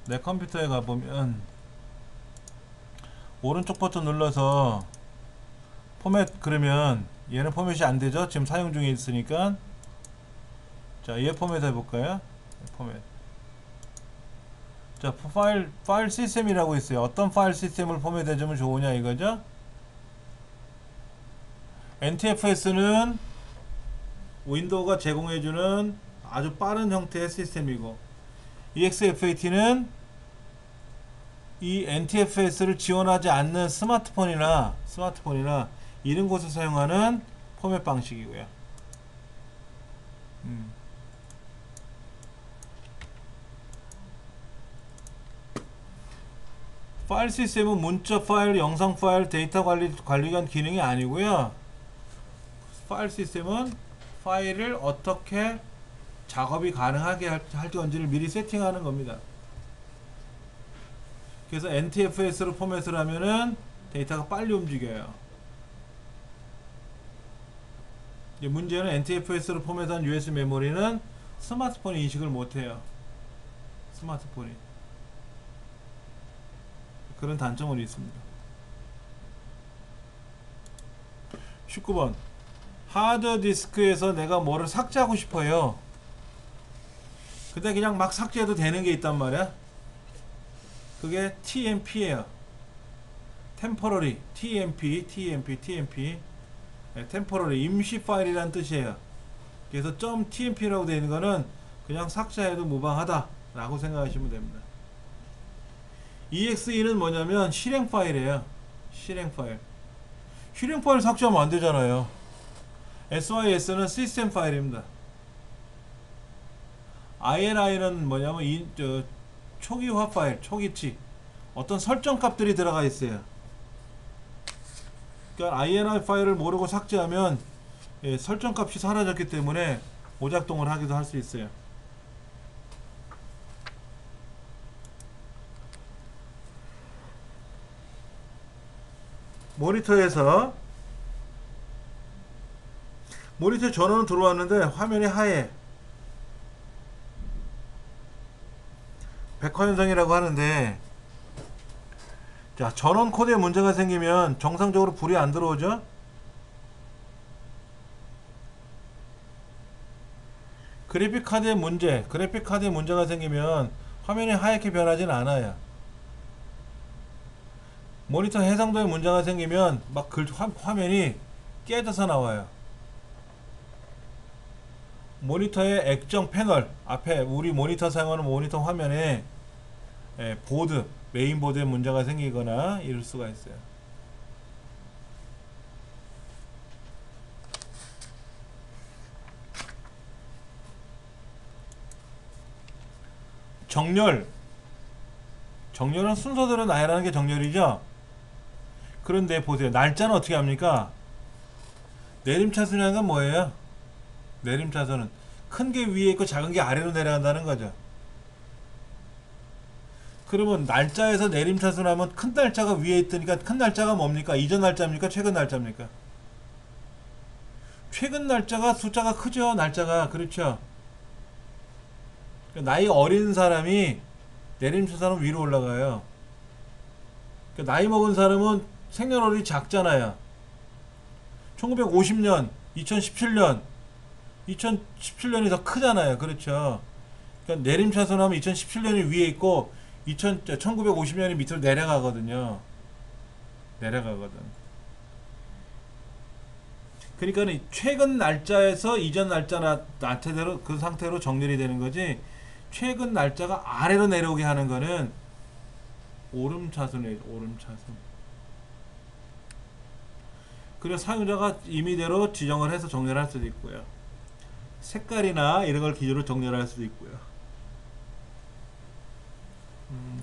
내 컴퓨터에 가보면 오른쪽 버튼 눌러서 포맷 그러면 얘는 포맷이 안되죠. 지금 사용 중에 있으니까. 자, 얘 포맷 해볼까요? 포맷. 자, 파일 시스템이라고 있어요. 어떤 파일 시스템을 포맷 해주면 좋으냐 이거죠. NTFS는 윈도우가 제공해주는 아주 빠른 형태의 시스템이고 EXFAT는 이 NTFS를 지원하지 않는 스마트폰이나 이런 곳에 사용하는 포맷 방식이고요. 파일 시스템은 문자 파일, 영상 파일, 데이터 관리한 기능이 아니고요. 파일 시스템은 파일을 어떻게 작업이 가능하게 할 건지를 미리 세팅하는 겁니다. 그래서 NTFS로 포맷을 하면은 데이터가 빨리 움직여요. 문제는 NTFS로 포맷한 USB 메모리는 스마트폰이 인식을 못해요. 스마트폰이. 그런 단점은 있습니다. 19번 하드디스크에서 내가 뭐를 삭제하고 싶어요. 근데 그냥 막 삭제해도 되는 게 있단 말이야. 그게 TMP예요. Temporary, TMP. Temporary, 임시 파일이란 뜻이에요. 그래서 .tmp라고 되어 있는 거는 그냥 삭제해도 무방하다 라고 생각하시면 됩니다. EXE는 뭐냐면 실행 파일이에요. 실행 파일 삭제하면 안 되잖아요. SYS는 시스템 파일입니다. INI는 뭐냐면 초기화 파일, 초기치 어떤 설정 값들이 들어가 있어요. 그러니까 INI 파일을 모르고 삭제하면 설정 값이 사라졌기 때문에 오작동을 하기도 할 수 있어요. 모니터에 전원은 들어왔는데 화면이 하얘. 백화현상이라고 하는데, 자, 전원 코드에 문제가 생기면 정상적으로 불이 안 들어오죠? 그래픽 카드에 문제가 생기면 화면이 하얗게 변하진 않아요. 모니터 해상도에 문제가 생기면 막 화면이 깨져서 나와요. 모니터의 액정 패널 앞에 우리 모니터 사용하는 모니터 화면에 보드, 메인보드에 문제가 생기거나 이럴 수가 있어요. 정렬은 순서대로 나열하는 게 정렬이죠. 그런데 보세요. 날짜는 어떻게 합니까? 내림차순이라는 건 뭐예요? 내림차순은 큰 게 위에 있고 작은 게 아래로 내려간다는 거죠. 그러면 날짜에서 내림차순하면 큰 날짜가 위에 있으니까 큰 날짜가 뭡니까? 이전 날짜입니까? 최근 날짜입니까? 최근 날짜가 숫자가 크죠. 날짜가. 그렇죠. 나이 어린 사람이 내림차순은 위로 올라가요. 나이 먹은 사람은 생년월일이 작잖아요. 1950년, 2017년, 2017년이 더 크잖아요. 그렇죠. 그러니까 내림차순하면 2017년이 위에 있고 1950년이 밑으로 내려가거든요. 내려가거든. 그러니까 최근 날짜에서 이전 날짜대로 그 상태로 정렬이 되는 거지. 최근 날짜가 아래로 내려오게 하는 거는 오름차순이에요. 오름차순. 그리고 사용자가 임의대로 지정을 해서 정렬할 수도 있고요. 색깔이나 이런 걸 기준으로 정렬할 수도 있고요.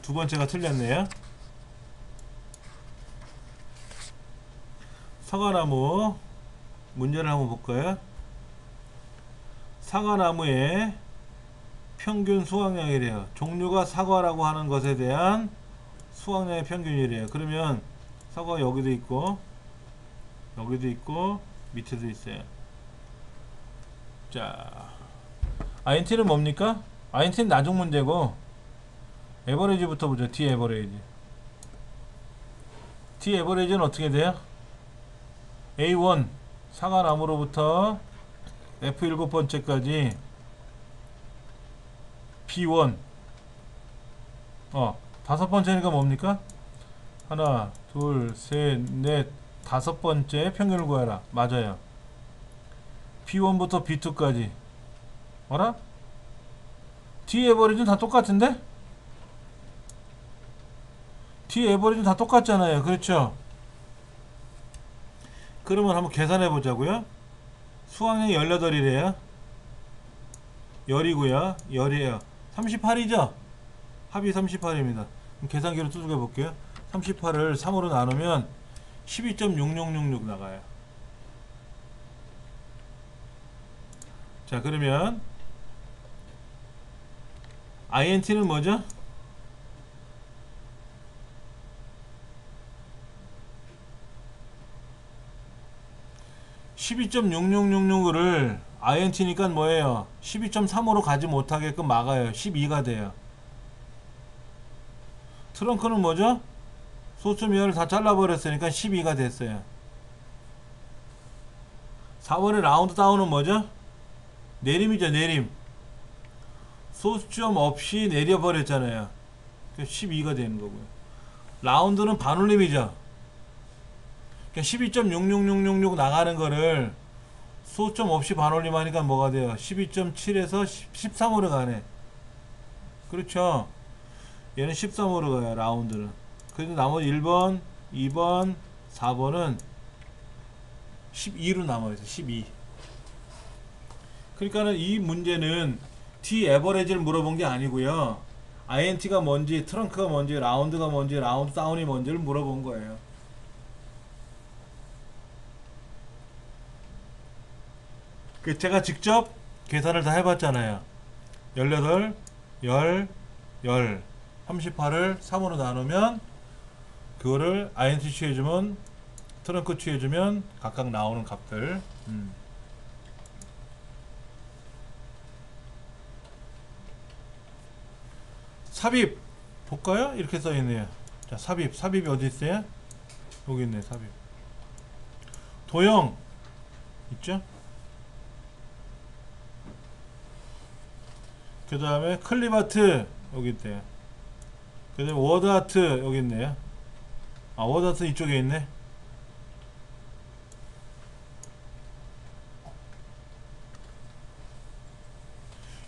두 번째가 틀렸네요. 사과나무 문제를 한번 볼까요? 사과나무의 평균 수확량이래요. 종류가 사과라고 하는 것에 대한 수확량의 평균이래요. 그러면 사과 여기도 있고 여기도 있고 밑에도 있어요. 자, INT는 뭡니까? INT는 나중 문제고 에버리지부터 보죠. D 에버리지. D 에버리지는 어떻게 돼요? A1 사과나무로부터 F 7번째까지 B1 다섯 번째니까 뭡니까? 하나, 둘, 셋, 넷, 다섯 번째 평균을 구하라. 맞아요. B1부터 B2까지. 알아? D 에버리지는 다 똑같은데? D 에버리지는 다 똑같잖아요. 그렇죠? 그러면 한번 계산해 보자고요. 수학량이 18이래요. 열이고요. 열이에요. 38이죠? 합이 38입니다. 계산기로 두들겨 볼게요. 38을 3으로 나누면 12.6666 나가요. 자, 그러면 INT는 뭐죠? (12.6666을) INT니까 뭐예요? 12.3으로 가지 못하게끔 막아요. 12가 돼요. 트렁크는 뭐죠? 소수미열을 다 잘라버렸으니까 12가 됐어요. 4번의 라운드 다운은 뭐죠? 내림이죠. 내림. 소수점 없이 내려버렸잖아요. 12가 되는 거고요. 라운드는 반올림이죠. 12.66666 나가는 거를 소수점 없이 반올림 하니까 뭐가 돼요? 12.7에서 13으로 가네. 그렇죠. 얘는 13으로 가요. 라운드는. 그래도 나머지 1번, 2번, 4번은 12로 남아있어요. 12. 그러니까는 이 문제는 D 에버리지를 물어본 게 아니고요. INT가 뭔지, 트렁크가 뭔지, 라운드가 뭔지, 라운드 다운이 뭔지를 물어본 거예요. 그 제가 직접 계산을 다 해봤잖아요. 18, 10, 38을 3으로 나누면 그거를 INT 취해주면 트렁크 취해주면 각각 나오는 값들. 삽입 볼까요? 이렇게 써있네요. 자, 삽입이 어디 있어요? 여기 있네. 삽입. 도형 있죠? 그 다음에 클립아트 여기 있대요. 그 다음에 워드아트 여기 있네요. 아, 워드 아트 이쪽에 있네.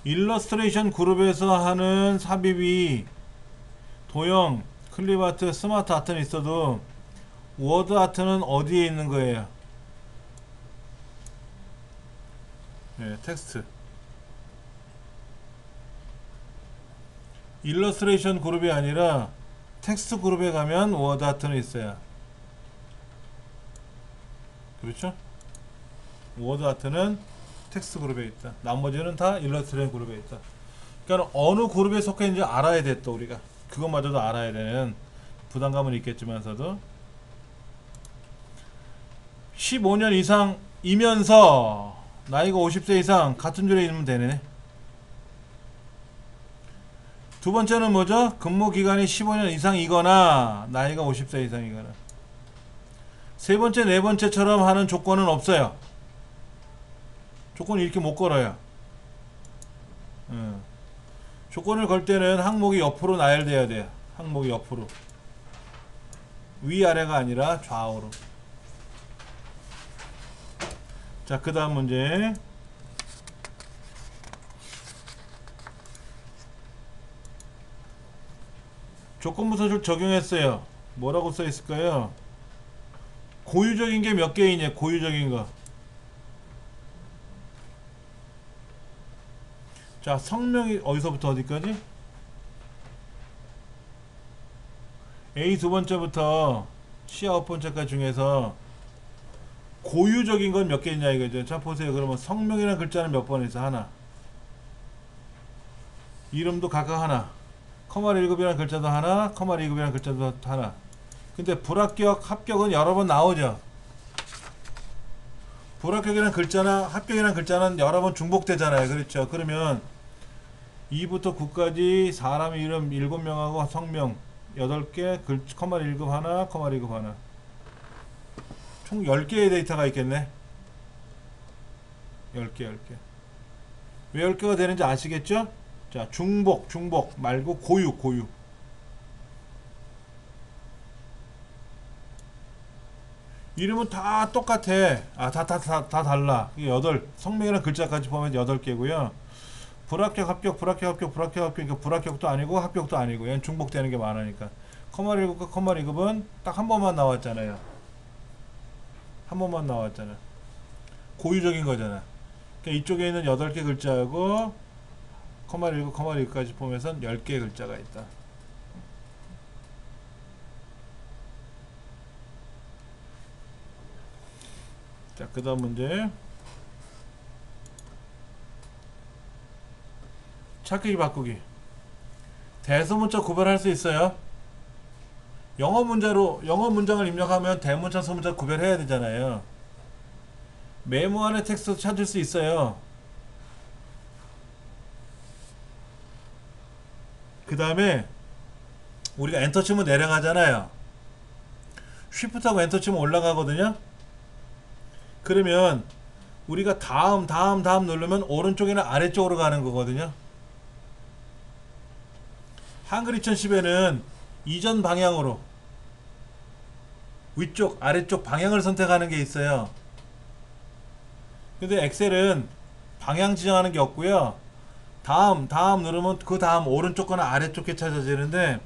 일러스트레이션 그룹에서 하는 삽입이 도형, 클립아트, 스마트 아트는 있어도 워드 아트는 어디에 있는 거예요? 네, 텍스트. 일러스트레이션 그룹이 아니라 텍스트 그룹에 가면 워드 아트는 있어요. 그렇죠? 워드 아트는 텍스트 그룹에 있다. 나머지는 다 일러스트레이션 그룹에 있다. 그러니까 어느 그룹에 속해 있는지 알아야 돼. 또 우리가 그것마저도 알아야 되는 부담감은 있겠지만서도 15년 이상이면서 나이가 50세 이상 같은 줄에 있으면 되네. 두 번째는 뭐죠? 근무 기간이 15년 이상이거나 나이가 50세 이상이거나. 세 번째, 네 번째처럼 하는 조건은 없어요. 조건을 이렇게 못 걸어요. 조건을 걸 때는 항목이 옆으로 나열돼야 돼요. 항목이 옆으로. 위아래가 아니라 좌우로. 자, 그 다음 문제. 조건부서를 적용했어요. 뭐라고 써 있을까요? 고유적인 게 몇 개이냐? 고유적인 거. 자, 성명이 어디서부터 어디까지? A 두 번째부터 C 아홉 번째까지 중에서 고유적인 건 몇 개 있냐 이거죠. 자, 보세요. 그러면 성명이라는 글자는 몇 번 있어? 하나. 이름도 각각 하나. 커마 1급이라는 글자도 하나, 커마 2급이라는 글자도 하나. 근데 불합격, 합격은 여러 번 나오죠. 불합격이라는 글자나 합격이라는 글자는 여러 번 중복되잖아요. 그렇죠. 그러면 2부터 9까지 사람 이름 7명하고 성명 8개, 커마 1급 하나, 커마 2급 하나. 총 10개의 데이터가 있겠네. 10개, 10개. 왜 10개가 되는지 아시겠죠? 자, 중복 말고 고유. 이름은 다 똑같아. 아, 다 달라. 이게 성명이라는 글자까지 보면 8개고요. 불합격, 합격, 그러니까 불합격도 아니고 합격도 아니고. 얘는 중복되는 게 많으니까. 커마 1급과 커마 2급은 딱 한 번만 나왔잖아요. 한 번만 나왔잖아. 고유적인 거잖아. 그러니까 이쪽에 있는 8개 글자하고 커마 1급, 커마 2급까지 보면서 10개의 글자가 있다. 자, 그 다음 문제. 찾기 바꾸기. 대소문자 구별할 수 있어요. 영어 문장을 입력하면 대문자 소문자 구별해야 되잖아요. 메모 안에 텍스트 찾을 수 있어요. 그 다음에 우리가 엔터 치면 내려가잖아요. 쉬프트하고 엔터 치면 올라가거든요. 그러면 우리가 다음 누르면 오른쪽이나 아래쪽으로 가는 거거든요. 한글 2010에는 이전 방향으로 위쪽 아래쪽 방향을 선택하는 게 있어요. 근데 엑셀은 방향 지정하는 게 없고요. 다음 누르면 그 다음 오른쪽 거나 아래쪽 게 찾아지는데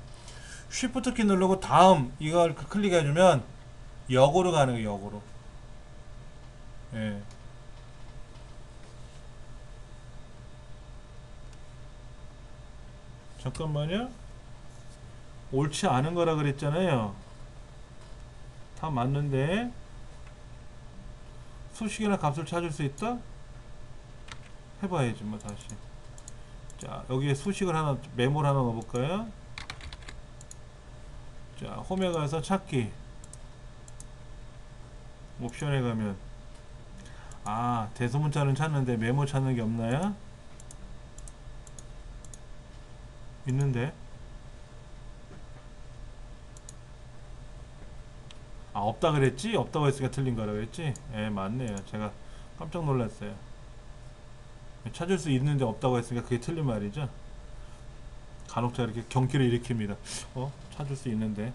쉬프트 키 누르고 다음 이걸 클릭해주면 역으로 가는 거예요. 역으로. 예. 잠깐만요. 옳지 않은 거라 그랬잖아요. 다 맞는데 수식이나 값을 찾을 수 있다? 해봐야지 뭐 다시. 자, 여기에 수식을 하나, 메모를 하나 넣어볼까요? 자, 홈에 가서 찾기 옵션에 가면 대소문자는 찾는데 메모 찾는 게 없나요? 있는데 없다 그랬지? 없다고 했으니까 틀린 거라 그랬지? 예, 맞네요. 제가 깜짝 놀랐어요. 찾을 수 있는데 없다고 했으니까 그게 틀린 말이죠. 간혹 제가 이렇게 경기를 일으킵니다. 찾을 수 있는데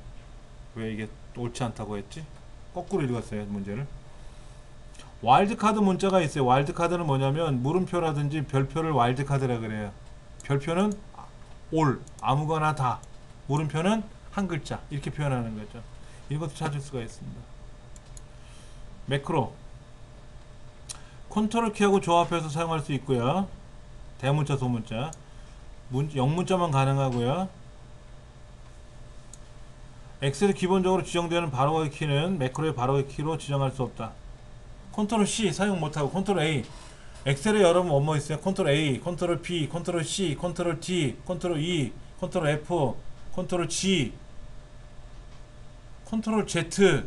왜 이게 옳지 않다고 했지? 거꾸로 읽었어요 문제를. 와일드카드 문자가 있어요. 와일드카드는 뭐냐면 물음표라든지 별표를 와일드카드라 그래요. 별표는 올, 아무거나 다, 물음표는 한 글자 이렇게 표현하는 거죠. 이것도 찾을 수가 있습니다. 매크로 컨트롤 키하고 조합해서 사용할 수 있고요. 대문자, 소문자, 영문자만 가능하고요. 엑셀에 기본적으로 지정되는 바로가기 키는 매크로의 바로가기 키로 지정할 수 없다. 컨트롤 C 사용 못하고 컨트롤 A. 엑셀에 여러분 뭐뭐 있어요? 컨트롤 A, 컨트롤 B, 컨트롤 C, 컨트롤 D, 컨트롤 E, 컨트롤 F, 컨트롤 G, 컨트롤 Z.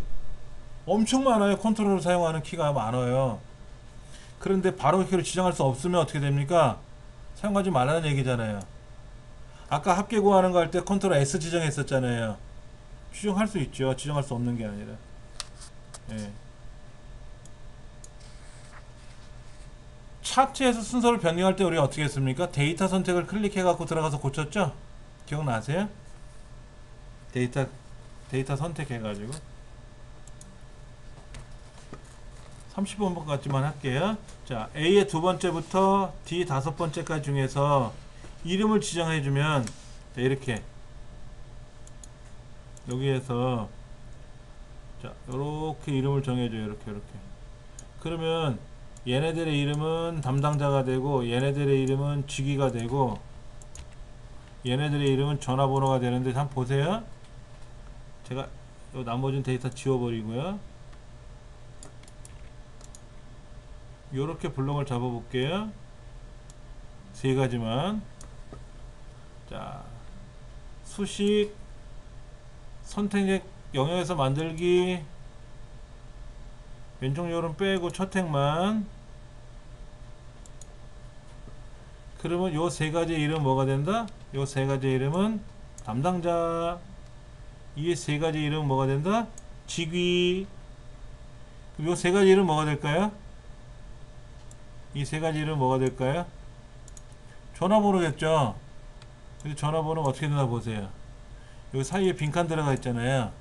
엄청 많아요. 컨트롤을 사용하는 키가 많아요. 그런데 바로 키로 지정할 수 없으면 어떻게 됩니까? 사용하지 말라는 얘기잖아요. 아까 합계 구하는 거 할 때 컨트롤 S 지정했었잖아요. 지정할 수 있죠. 지정할 수 없는 게 아니라. 예. 차트에서 순서를 변경할 때 우리가 어떻게 했습니까? 데이터 선택을 클릭해 갖고 들어가서 고쳤죠? 기억나세요? 데이터 선택해 가지고 30번 까지만 할게요. 자, A의 두 번째부터 D 다섯 번째까지 중에서 이름을 지정해 주면 이렇게 여기에서 자, 요렇게 이름을 정해줘요. 이렇게 그러면 얘네들의 이름은 담당자가 되고 얘네들의 이름은 직위가 되고 얘네들의 이름은 전화번호가 되는데 한번 보세요. 제가 요 나머지는 데이터 지워버리고요. 요렇게 블록을 잡아 볼게요. 세 가지만. 자, 수식, 선택 영역에서 만들기, 왼쪽 요름 빼고 첫 행만. 그러면 요 세 가지 이름 뭐가 된다? 요 세 가지 이름은 담당자. 이 세 가지 이름 뭐가 된다? 직위. 요 세 가지 이름 뭐가 될까요? 이 세 가지 이름 뭐가 될까요? 전화번호겠죠. 근데 전화번호가 어떻게 되나 보세요. 여기 사이에 빈칸 들어가 있잖아요.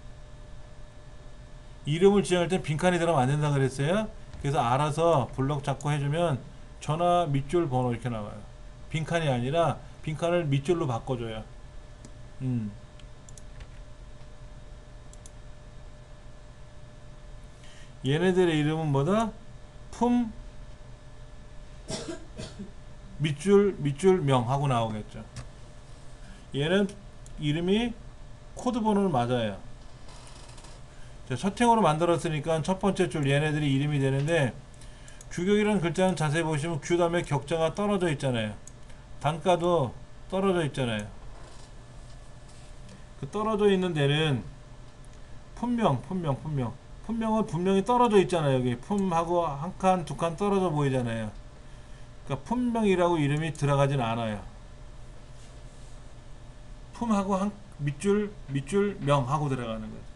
이름을 지정할 땐 빈칸이 들어가면 안 된다 그랬어요. 그래서 알아서 블럭 잡고 해주면 전화 밑줄 번호 이렇게 나와요. 빈칸이 아니라 빈칸을 밑줄로 바꿔줘요. 얘네들의 이름은 뭐다? 품 밑줄명 하고 나오겠죠. 얘는 이름이 코드 번호를 맞아요. 자, 셔팅으로 만들었으니까 첫 번째 줄 얘네들이 이름이 되는데, 규격이라는 글자는 자세히 보시면 규 다음에 격자가 떨어져 있잖아요. 단가도 떨어져 있잖아요. 그 떨어져 있는 데는 품명은 분명히 떨어져 있잖아요. 여기 품하고 한 칸, 두 칸 떨어져 보이잖아요. 그러니까 품명이라고 이름이 들어가진 않아요. 품하고 한 밑줄 명하고 들어가는 거죠.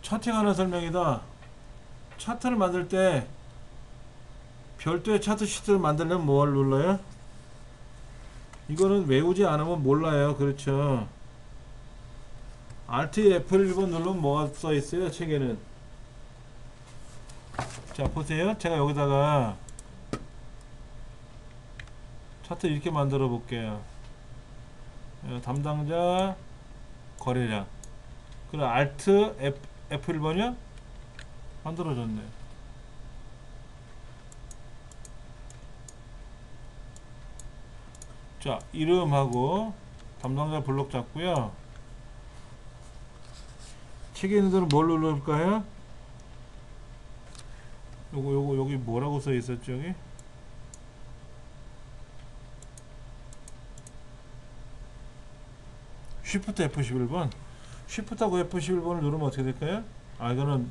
차팅하는 설명이다. 차트를 만들 때 별도의 차트 시트를 만들려면 뭘 눌러요? 이거는 외우지 않으면 몰라요. 그렇죠. Alt F1번 누르면 뭐가 써 있어요? 책에는. 자, 보세요. 제가 여기다가 차트 이렇게 만들어 볼게요. 담당자 거래량. 그럼 Alt F1번이요? 만들어졌네. 자, 이름하고 담당자 블록 잡고요. 책에 있는 대로 뭘 눌러볼까요? 요거 여기 뭐라고 써 있었죠? 여기 Shift F11번. Shift하고 F11번을 누르면 어떻게 될까요? 아, 이거는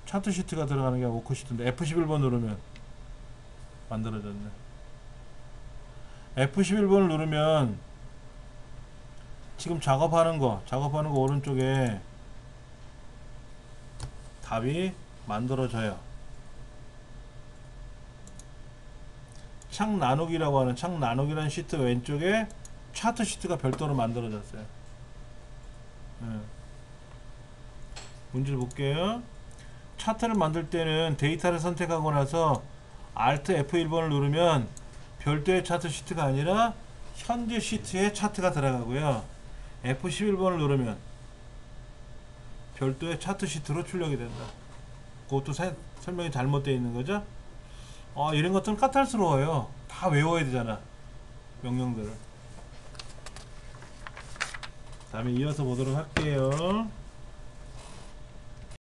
차트 시트가 들어가는 게 워크 시트인데 F11번 누르면 만들어졌네. F11번을 누르면 지금 작업하는 거 오른쪽에 답이 만들어져요. 창 나누기라고 하는 창 나누기라는 시트 왼쪽에 차트 시트가 별도로 만들어졌어요. 문제를 볼게요. 차트를 만들 때는 데이터를 선택하고 나서 Alt F1번을 누르면 별도의 차트 시트가 아니라 현재 시트에 차트가 들어가고요. F11번을 누르면 별도의 차트 시트로 출력이 된다. 그것도 설명이 잘못되어 있는 거죠. 이런 것들은 까탈스러워요. 다 외워야 되잖아, 명령들을. 다음에 이어서 보도록 할게요.